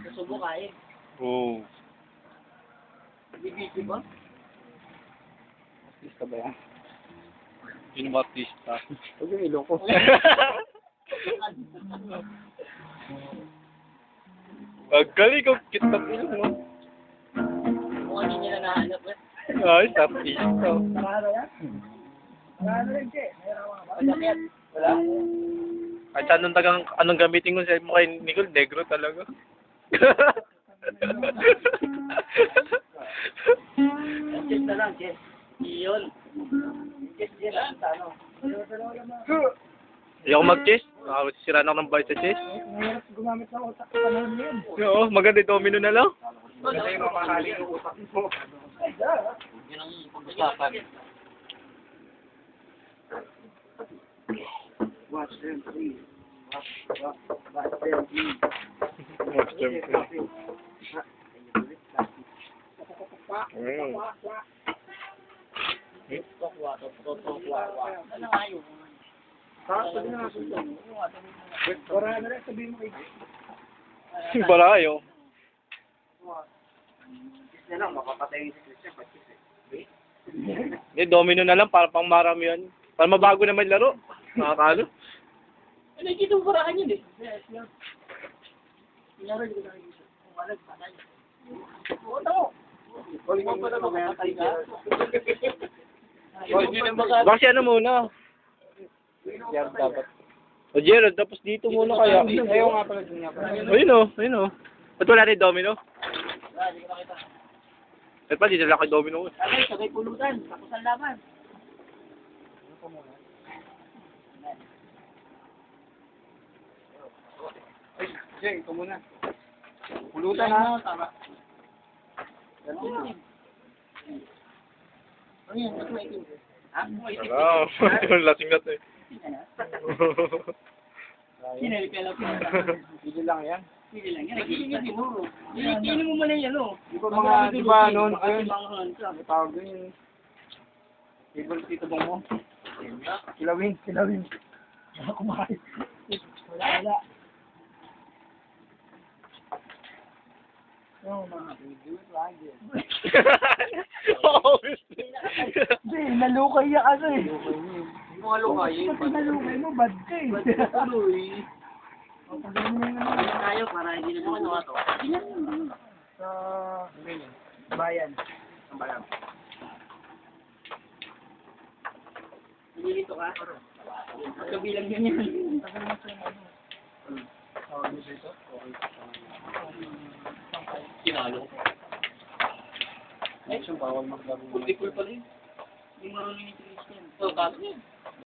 Susubo kain. Oo. Bibisi ba? Artista ba yan? Yun yung artista. Huwag yung ilong ko. Galing ko, cute na ilong mo. Mukhang hindi nila nahanap eh. Ay, artista. Marano yan? Marano rin siya eh. Wala yan. Wala? Kahit saan anong gamitin ko sa mukha ni Nicole, negro talaga. Chess na lang, chess. Iyon. Chess din lang sa ano. Hindi ako mag-chess. Sira na ako ng bite sa chess. Mahirap gumamit ng utak sa panahon yun. Oo, maganda yung domino na lang. Kasi makakali yung utak mo. Yun ang pag-usapan. Watch them please. Watch them please. Watch them please. Ano nga yun? Sabi na nga susunod. Wala na rin, sabihin mo kayo. Barayo. Kasi lang, makapatay yung Christian. Hindi, domino na lang para pang marami yan. Para mabago naman yung laro. Nakakalo. Nakikita mo paraan yun eh. Laro hindi ko nakikita. Kung alam, patay. Oo, tamo. Huling mo pala makapatay ka. Kasi ano muna? Yan dapat. O Gerald, tapos dito muna kaya. Ayaw nga pala dun nga pala. Ayun o, ayun o. Ba't wala rin domino? Wala, hindi ko nakita. Ba't pa, dito lang kay domino. Sabay, sabay pulutan. Tapos ang laban. Jay, ito muna. Pulutan ha. Tama. Ano yan? Ano yan? Ha? Wow, lasing na to eh. Sinali ka lang. Hindi lang yan. Sige lang. Yan, nagiging yung siguro. Kinin mo muna yan, o. Di ba mga, di ba, noon, ayun, Ayun. tawag dun yung table tito bong mo. Kilawin, kilawin. Wala kumain. Wala. No, mga baby, lagi. Obviously. Hindi, nalukay yan ano eh. Hindi mo nga lukayin. Pati nalukay mo, bad ka eh. Tuloy. Tayo para hindi na naman nawato. Sa bayan. Ang bayan. Nililito ka? Kabilang yun yan. Kinalo. Ay, bawal maglaro. Pultikul pala yun. Yung marunong ni Christian. So, taas niya.